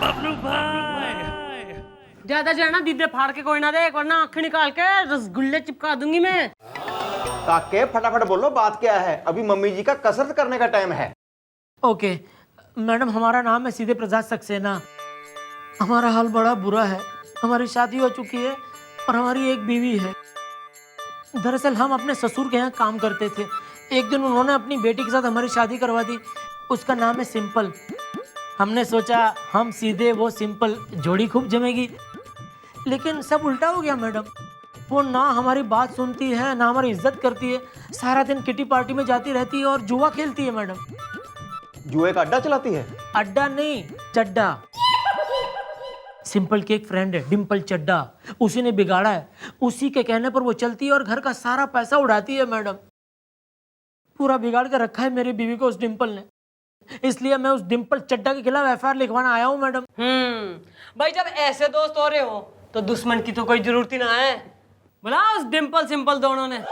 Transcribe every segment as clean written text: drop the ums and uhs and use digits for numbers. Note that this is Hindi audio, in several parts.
बबलू भाई ज्यादा जाना दीदे फाड़ के कोई ना देख, वरना आंखें निकाल के रसगुल्ले चिपका दूंगी मैं। काके फटाफट बोलो बात क्या है, अभी मम्मी जी का कसरत करने का टाइम है। ओके मैडम, हमारा नाम है सीधे प्रसाद सक्सेना। हमारा हाल बड़ा बुरा है। हमारी शादी हो चुकी है और हमारी एक बीवी है। दरअसल हम अपने ससुर के यहाँ काम करते थे। एक दिन उन्होंने अपनी बेटी के साथ हमारी शादी करवा दी। उसका नाम है सिंपल। हमने सोचा हम सीधे वो सिंपल जोड़ी खूब जमेगी, लेकिन सब उल्टा हो गया मैडम। वो ना हमारी बात सुनती है, ना हमारी इज्जत करती है। सारा दिन किटी पार्टी में जाती रहती है और जुआ खेलती है मैडम। जुए का अड्डा चलाती है? अड्डा नहीं, चड्डा। सिंपल की एक फ्रेंड है डिम्पल चड्डा, उसी ने बिगाड़ा है। उसी के कहने पर वो चलती है और घर का सारा पैसा उड़ाती है मैडम। पूरा बिगाड़ के रखा है मेरी बीवी को उस डिम्पल ने। इसलिए मैं उस डिम्पल चड्डा के खिलाफ एफआईआर लिखवाना आया हूँ मैडम। भाई जब ऐसे दोस्त हो रहे हो तो दुश्मन की तो कोई जरूरत ही ना है। बोला उस डिम्पल सिंपल दोनों ने।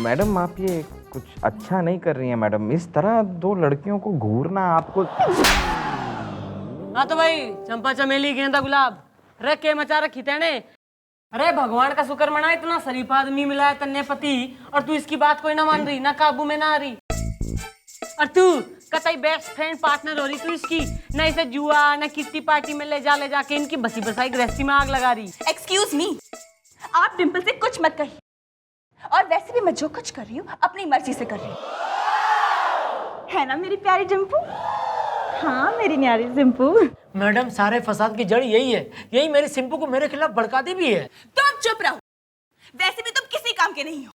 मैडम आप ये कुछ अच्छा नहीं कर रही हैं मैडम। इस तरह दो लड़कियों को घूरना आपको। हाँ तो भाई चंपा चमेली गेंदा गुलाब रख के मचा रखी तेने। अरे भगवान का शुक्र मना, इतना शरीफ आदमी मिला है तन्ने पति, और तू इसकी बात कोई ना मान रही, ना काबू में ना आ रही। और तू कतई बेस्ट फ्रेंड पार्टनर हो रही तू इसकी, ना इसे जुआ ना किट्टी पार्टी में ले जाके इनकी बसी बसाई गृहस्थी में आग लगा रही। एक्सक्यूज मी, आप डिम्पल से कुछ मत कहिए। और वैसे भी मैं जो कुछ कर रही हूँ अपनी मर्जी से कर रही हूँ, है ना मेरी प्यारी डिम्पू? हाँ मेरी न्यारी सिंपू। मैडम सारे फसाद की जड़ यही है, यही मेरी सिंपू को मेरे खिलाफ भड़काती भी है। तुम चुप रहो, वैसे भी तुम किसी काम के नहीं हो।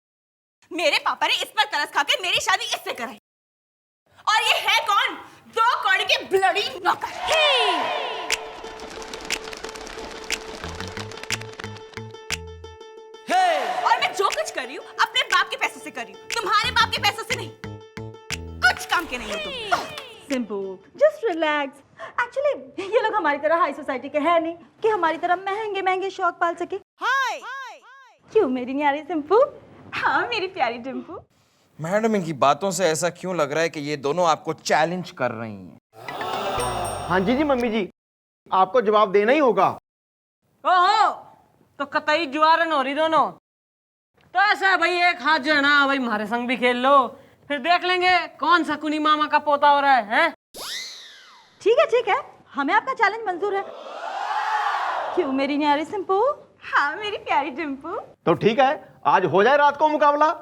मेरे पापा ने इस पर तरस खा के मेरी शादी इससे कराई, और ये है कौन? 2 कौड़ी के ब्लडी नौकर। और मैं जो कुछ कर रही हूँ अपने बाप के पैसों से कर रही हूँ, तुम्हारे बाप के पैसों से नहीं। कुछ काम के नहीं हो तुम। सिंपू जस्ट रिलैक्स। एक्चुअली ये लोग हमारी तरह हाई सोसाइटी के हैं नहीं कि हमारी तरह महंगे महंगे शौक पाल सके। हाय क्यों मेरी न्यारी सिंपू? हाँ मेरी प्यारी डिम्पू। मैडम इनकी बातों से ऐसा क्यों लग रहा है कि ये दोनों आपको चैलेंज कर रही हैं? हाँ जी मम्मी जी, आपको जवाब देना ही होगा। ओहो तो कतई जुआरन हो रही दोनों। तो ऐसा है भाई, एक हाथ जो है ना भाई हमारे संग भी खेल लो, फिर देख लेंगे कौन सा कुनी मामा का पोता हो रहा है? ठीक है, हमें आपका चैलेंज मंजूर है। क्यों मेरी न्यारी सिंपू? हाँ मेरी प्यारी डिम्पू। तो ठीक है, आज हो जाए रात को मुकाबला।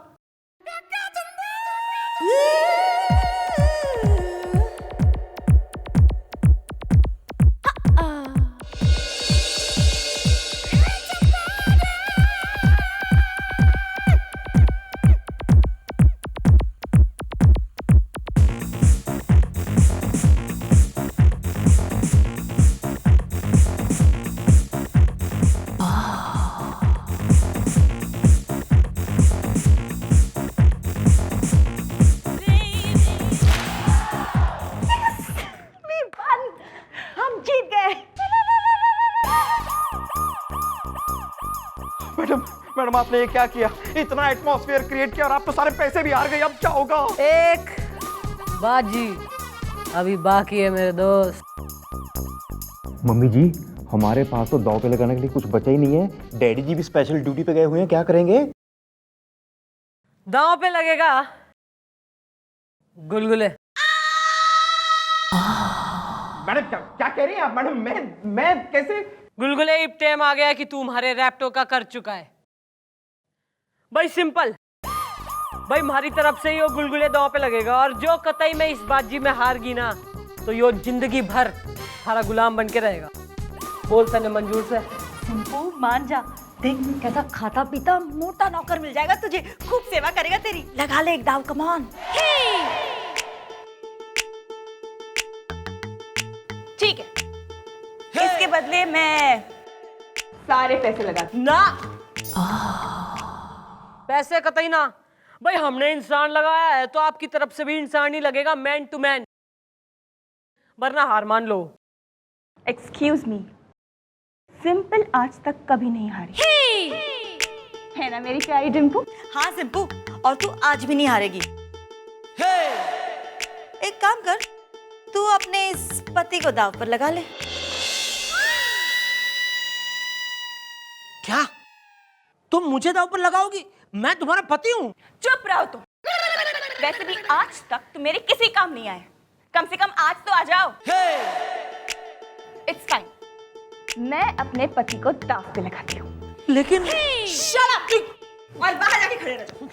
मैडम आपने ये क्या किया? इतना एटमॉस्फेयर क्रिएट किया और आप तो सारे पैसे भी हार गए, अब क्या होगा? एक बाजी अभी बाकी है मेरे दोस्त। मम्मी जी हमारे पास तो दांव पे लगाने के लिए कुछ बचा ही नहीं है। डैडी जी भी स्पेशल ड्यूटी पे गए हुए हैं, क्या करेंगे? दांव पे लगेगा गुलगुले। मैडम क्या कह रही हैं आप? मैडम मैं कैसे? गुलगुले इब टाइम आ गया कि तुम्हारे रैप्टो का कर चुका है भाई सिंपल। भाई हमारी तरफ से यो गुलगुले दांव पे लगेगा, और जो कतई में इस बाजी में हार गई ना तो यो जिंदगी भर हमारा गुलाम बन के रहेगा। बोल सने मंजूर से। सिंपू मान जा, देख कैसा खाता पीता मोटा नौकर मिल जाएगा तुझे, खूब सेवा करेगा तेरी। लगा ले एक दाव, कम ऑन। ठीक है, बदले मैं सारे पैसे लगा दूं। ना पैसे कतई ना भाई, हमने इंसान लगाया है तो आपकी तरफ से भी इंसान ही लगेगा, मैन टू मैन, वरना हार मान लो। एक्सक्यूज मी, सिंपल आज तक कभी नहीं हारी है ना मेरी प्यारी डिम्पू। हाँ सिंपू, और तू आज भी नहीं हारेगी। एक काम कर, तू अपने इस पति को दांव पर लगा ले। क्या तुम मुझे दांव पर लगाओगी? मैं तुम्हारा पति हूँ। चुप रहो तुम। वैसे भी आज तक तुम मेरे किसी काम नहीं आए, कम से कम आज तो आ जाओ। इट्स फाइन, मैं अपने पति को दांव पे लगाती हूँ। लेकिन शट अप और बाहर जाके खड़े रहो।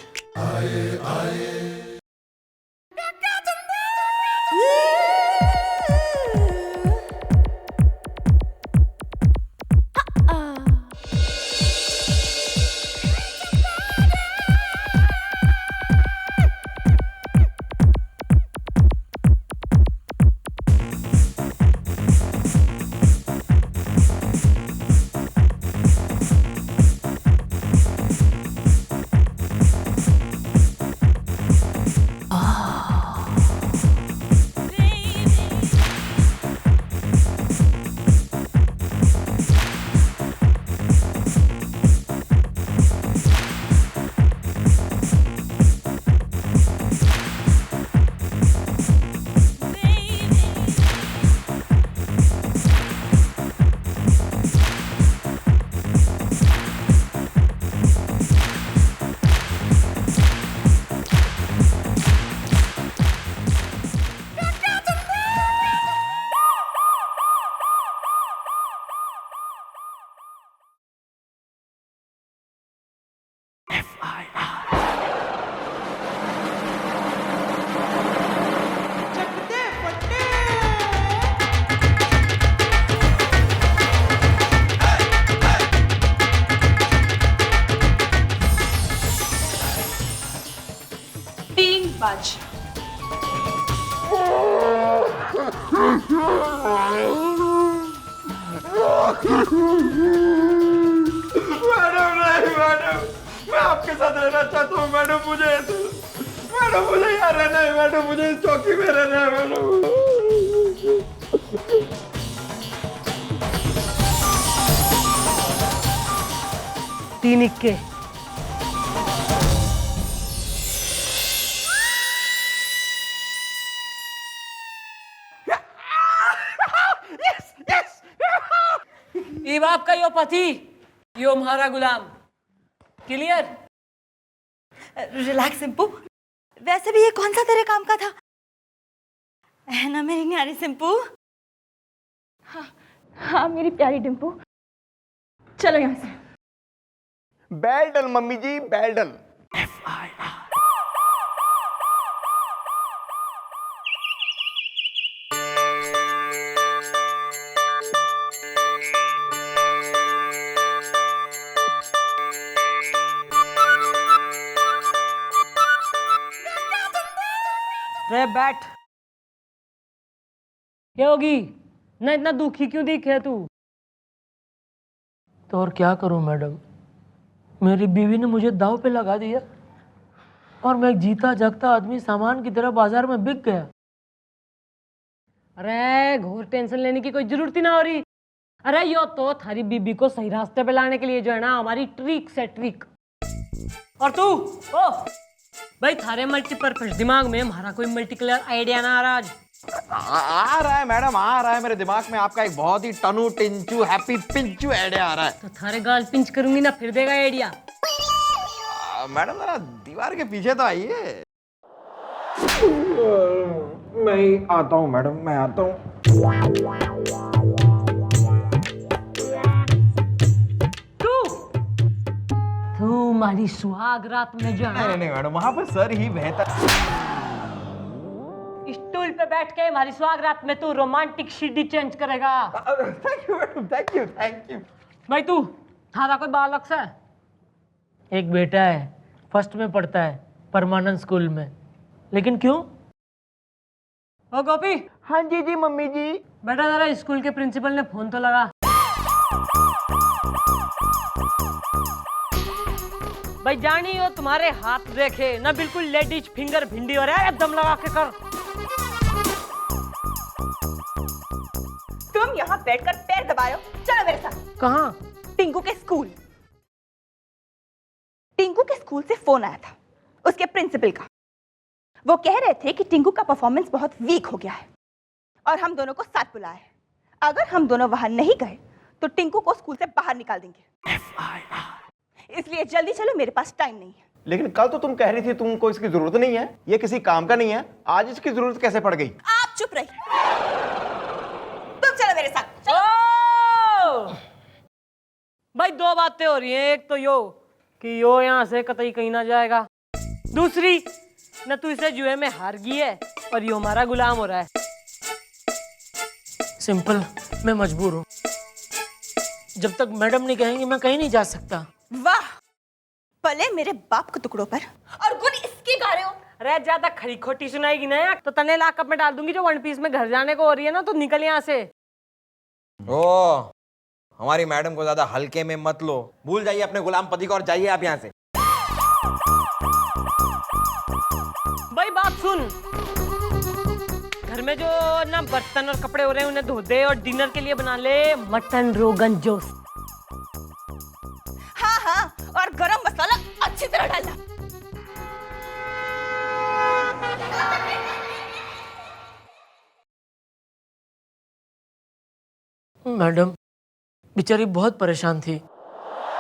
बाज। मैडम नहीं मैडम, मैं आपके साथ रहना चाहता हूँ मैडम, मुझे यहाँ रहना है मैडम, मुझे इस चौकी में रहना है मैडम। तीन इक्के। ये बाप का यो पति, यो हमारा गुलाम। क्लियर? रिलैक्स सिंपू, वैसे भी ये कौन सा तेरे काम का था, है ना मेरी न्यारी सिंपू? हाँ मेरी प्यारी डिम्पू, चलो यहाँ से। बेल डन मम्मी जी, बेल डन। रे बैठ। क्या होगी ना, इतना दुखी क्यों दिखे तू? तो और क्या करूं मैडम, मेरी बीवी ने मुझे दांव पे लगा दिया और मैं एक जीता जागता आदमी सामान की तरह बाजार में बिक गया। अरे घोर टेंशन लेने की कोई जरूरत ही ना हो रही। अरे यो तो थारी बीबी को सही रास्ते पे लाने के लिए जो है ना हमारी ट्रिक से ट्रिक। और तू ओ भाई, थारे मल्टीपर्पज दिमाग में हमारा कोई मल्टीकलर आइडिया ना आ रहा आज? आ रहा है मैडम, आ रहा है मेरे दिमाग में आपका एक बहुत ही टनू टिंचू हैप्पी पिंचू आइडिया आ रहा है। तो थारे गाल पिंच करूंगी ना, फिर देगा आइडिया। मैडम जरा दीवार के पीछे तो आइए। मैं आता हूँ मैडम, मैं आता हूँ। तू हमारी सुहाग रात में जो है नहीं मैडम, वहाँ पर सर ही बेहतर। स्टूल पे बैठ के हमारी सुहाग रात में तू रोमांटिक सीडी चेंज करेगा। Thank you madam, thank you thank you. भाई तू थारा कोई बालक सा है? एक बेटा है, फर्स्ट में पढ़ता है परमानंद स्कूल में। लेकिन क्यों? ओ गोपी। हाँ जी जी मम्मी जी। बेटा जरा स्कूल के प्रिंसिपल ने फोन तो लगा। भाई जानी हो तुम्हारे हाथ देखे ना, बिल्कुल लेडीज फिंगर भिंडी हो रहा है, दम लगा के कर। तुम यहाँ बैठकर पैर दबा रहे हो, चलो मेरे साथ। कहाँ? टिंकू के स्कूल। टिंकू के स्कूल से फोन आया था उसके प्रिंसिपल का। वो कह रहे थे कि टिंकू का परफॉर्मेंस बहुत वीक हो गया है और हम दोनों को साथ बुलाया है। अगर हम दोनों वहां नहीं गए तो टिंकू को स्कूल से बाहर निकाल देंगे। इसलिए जल्दी चलो, मेरे पास टाइम नहीं है। लेकिन कल तो तुम कह रही थी तुमको इसकी जरूरत नहीं है, ये किसी काम का नहीं है, आज इसकी जरूरत कैसे पड़ गई? आप चुप रहिए, तुम चलो मेरे साथ। चलो। भाई दो बातें हो रही हैं, एक तो यो कि यो यहाँ से कतई कहीं ना जाएगा, दूसरी न तू इसे जुए में हार गई है और यो हमारा गुलाम हो रहा है। सिंपल, मैं मजबूर हूँ। जब तक मैडम नहीं कहेंगी मैं कहीं नहीं जा सकता। वाह, पले मेरे बाप के टुकड़ों पर और गुण इसके गा रहे हो। अरे ज्यादा खरी खोटी सुनाएगी ना तो तने लाकअप में डाल दूंगी। जो वन पीस में घर जाने को हो रही है ना, तो निकल यहाँ से। ओ, हमारी मैडम को ज्यादा हल्के में मत लो, भूल जाइए अपने गुलाम पति को और जाइए आप यहाँ से। भाई बात सुन, घर में जो ना बर्तन और कपड़े हो रहे हैं उन्हें धो दे और डिनर के लिए बना ले मटन रोगन जोश। हाँ हाँ, और गरम मसाला अच्छी तरह डालना। मैडम बेचारी बहुत परेशान थी।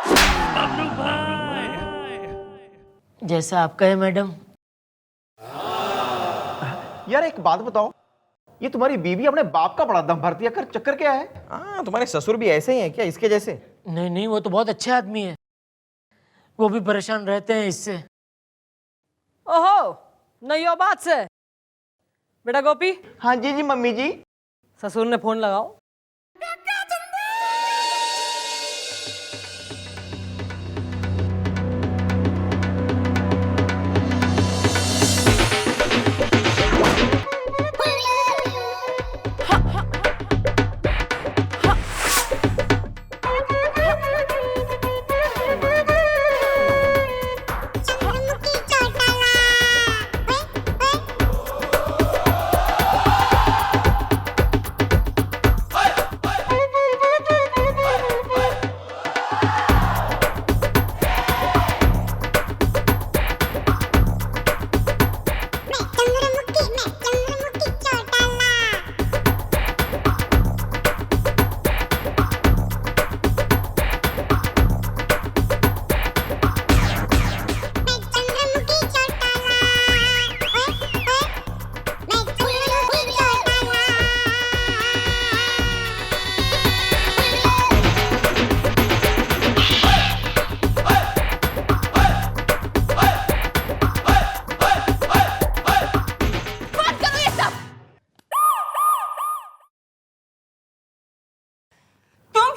बबलू भाई। जैसा आप कहे मैडम। यार एक बात बताओ, ये तुम्हारी बीवी अपने बाप का बड़ा दम भरती है, कर चक्कर क्या है? हाँ, तुम्हारे ससुर भी ऐसे ही हैं क्या, इसके जैसे? नहीं नहीं, वो तो बहुत अच्छे आदमी है, वो भी परेशान रहते हैं इससे। ओहो, नहीं हो बात से। बेटा गोपी, हाँ जी जी मम्मी जी। ससुर ने फोन लगाओ।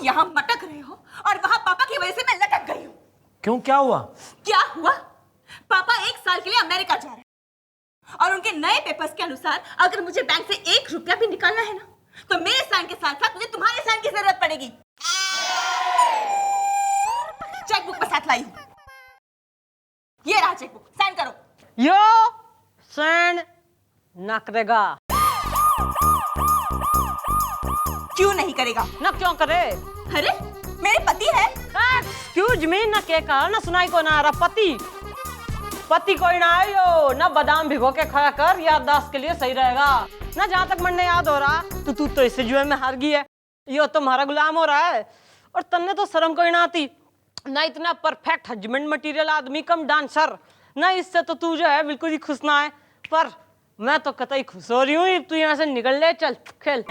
यहाँ मटक रहे हो और वहां पापा की वजह से मैं लटक गई हूँ। क्यों, क्या हुआ? क्या हुआ? पापा 1 साल के लिए अमेरिका जा रहे हैं और उनके नए पेपर्स के अनुसार अगर मुझे बैंक से 1 रुपया भी निकालना है ना, तो मेरे साइन के साथ साथ मुझे तुम्हारे साइन की जरूरत पड़ेगी। चेकबुक पर साथ लाई हूँ, ये रहा चेकबुक, साइन करो। यो साइन ना करेगा। क्यों नहीं करेगा? ना क्यों करे? अरे मेरे पति है। एक्सक्यूज मी, ना के कहा ना सुनाई को ना रहा पति। पति कोई ना आयो ना, बादाम भिगो के खाया कर, याददाश्त के लिए सही रहेगा ना। जहां तक मन याद हो रहा तो तू तो इसे जुए में हार गई है, यो तुम्हारा गुलाम हो रहा है। और तन्ने तो शर्म कोई ना आती ना, इतना परफेक्ट हस्बैंड मटेरियल आदमी कम डांसर ना, इससे तो तू जो है बिल्कुल ही खुश ना है। पर मैं तो कतई खुश हो रही हूँ, तू यहाँ से निकल ले, चल खेल।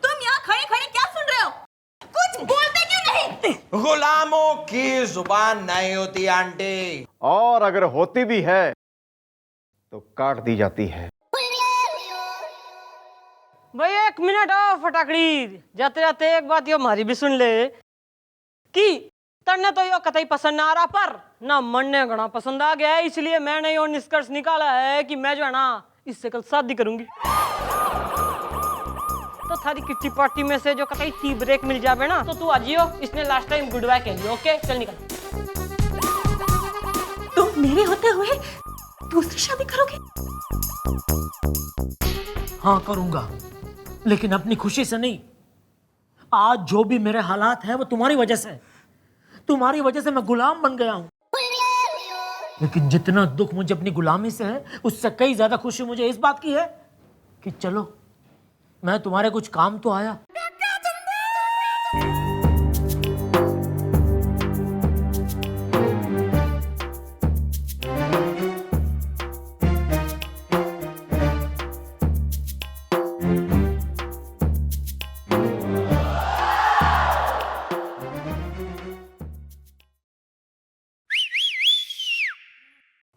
तुम यहाँ खड़े खड़े क्या सुन रहे हो? कुछ बोलते क्यों नहीं? गुलामों की जुबान नहीं होती आंटी, और अगर होती भी है तो काट दी जाती है। भाई 1 मिनट आओ फटाकड़ी, जाते जाते एक बात यो हमारी भी सुन ले कि तन्ने तो यो कतई पसंद ना आ रहा, पर ना मन ने घना पसंद आ गया है। इसलिए मैंने यो निष्कर्ष निकाला है कि मैं जो है ना इससे कल शादी करूंगी। तो थारी किट्टी पार्टी में से जो कतई टी ब्रेक मिल जावे ना तो तू आ जियो। इसने लास्ट टाइम गुड बाय कह लियो। ओके चल निकल। तुम मेरे होते हुए दूसरी शादी करोगे? हाँ करूंगा, लेकिन अपनी खुशी से नहीं। आज जो भी मेरे हालात हैं वो तुम्हारी वजह से। तुम्हारी वजह से मैं गुलाम बन गया हूं। लेकिन जितना दुख मुझे अपनी गुलामी से है, उससे कई ज्यादा खुशी मुझे इस बात की है कि चलो मैं तुम्हारे कुछ काम तो आया।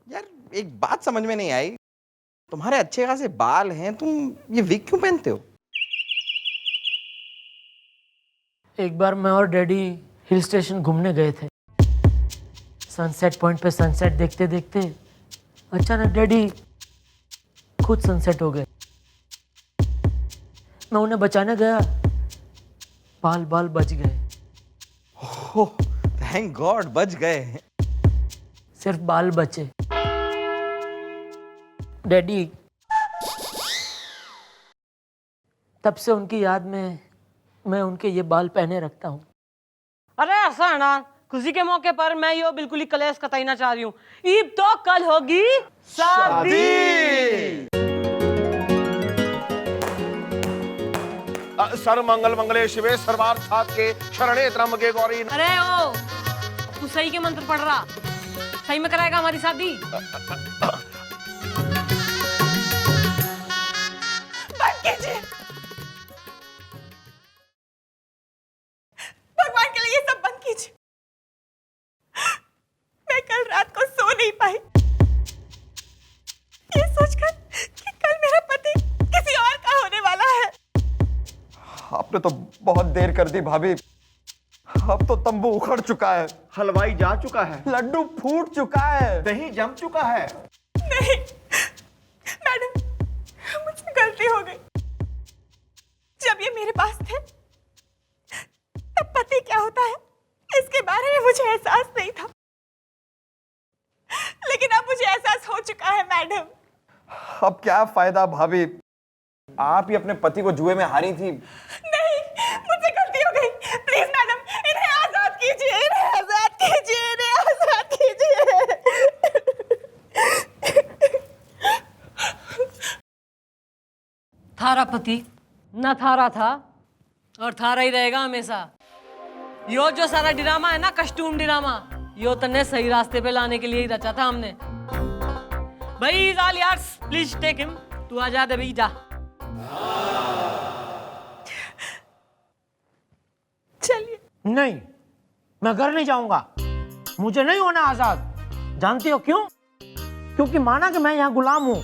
यार एक बात समझ में नहीं आई, तुम्हारे अच्छे खासे बाल हैं, तुम ये विग क्यों पहनते हो? एक बार मैं और डैडी हिल स्टेशन घूमने गए थे। सनसेट पॉइंट पे सनसेट देखते देखते अचानक डैडी खुद सनसेट हो गए। मैं उन्हें बचाने गया, बाल बाल बच गए। ओह थैंक गॉड, बच गए। सिर्फ बाल बचे। डैडी, तब से उनकी याद में मैं उनके ये बाल पहने रखता हूँ। अरे ऐसा है ना, खुशी के मौके पर मैं यो बिल्कुल ही कलेश कतई ना चाह रही हूँ। ईब तो कल होगी शादी। सर मंगल मंगले शिवे सर्वार्थात के शरणे त्र्यंबके गौरी। अरे ओ तू सही के मंत्र पढ़ रहा, सही में कराएगा हमारी शादी? भगवान के लिए ये सब बंद कीजिए। मैं कल रात को सो नहीं पाई, ये सोचकर कि कल मेरा पति किसी और का होने वाला है। आपने तो बहुत देर कर दी भाभी। अब तो तंबू उखड़ चुका है, हलवाई जा चुका है, लड्डू फूट चुका है, दही जम चुका है। नहीं मैडम, मुझसे गलती हो गई। जब ये मेरे पास थे तब पति क्या होता है इसके बारे में मुझे एहसास नहीं था, लेकिन अब मुझे एहसास हो चुका है मैडम। अब क्या फायदा भाभी, आप ही अपने पति को जुए में हारी थी। नहीं, मुझसे गलती हो गई। प्लीज मैडम, इन्हें आजाद कीजिए, इन्हें आजाद कीजिए, इन्हें आजाद कीजिए। थारा पति ना थारा था और थारा ही रहेगा हमेशा। यो जो सारा ड्रामा है ना, कस्टूम ड्रामा, यो तन्ने सही रास्ते पे लाने के लिए ही रचा था हमने। भाई यार्स प्लीज टेक हिम। तू आजाद है भाई, जा। चलिए। नहीं, मैं घर नहीं जाऊंगा। मुझे नहीं होना आजाद। जानती हो क्यों? क्योंकि माना कि मैं यहाँ गुलाम हूँ,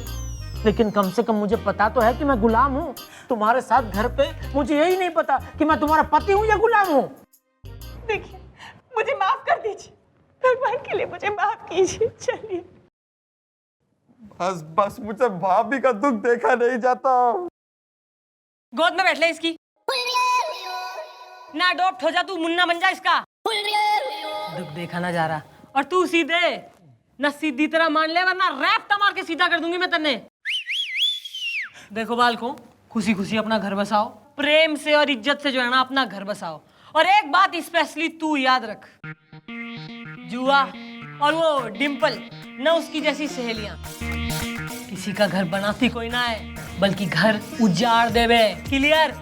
लेकिन कम से कम मुझे पता तो है कि मैं गुलाम हूँ। तुम्हारे साथ घर पे मुझे यही नहीं पता कि मैं तुम्हारा पति हूँ या गुलाम हूँ। देखिए, मुझे माफ कर दीजिए, भगवान के लिए मुझे माफ कीजिए। चलिए। बस बस, मुझे भाभी का दुख देखा नहीं जाता। गोद में बैठ ले इसकी, ना अडॉप्ट हो जा, तू मुन्ना बन जा इसका। दुख देखा ना जा रहा। और तू सीधे ना सीधी तरह मान ले, वरना रैप मार के सीधा कर दूंगी मैं तन्ने। देखो बालको, खुशी खुशी अपना घर बसाओ, प्रेम से और इज्जत से जो है ना अपना घर बसाओ। और एक बात स्पेशली तू याद रख, जुआ और वो डिम्पल न उसकी जैसी सहेलियां किसी का घर बनाती कोई ना है, बल्कि घर उजाड़ देवे। क्लियर?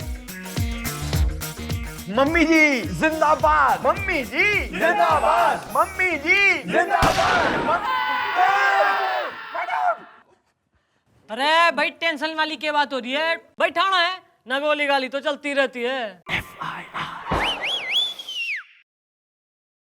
मम्मी जी जिंदाबाद, मम्मी जी जिंदाबाद, मम्मी जी जिंदाबाद। अरे भाई टेंशन वाली क्या बात हो रही है? भाई ठाणा है ना, गोली गाली तो चलती रहती है।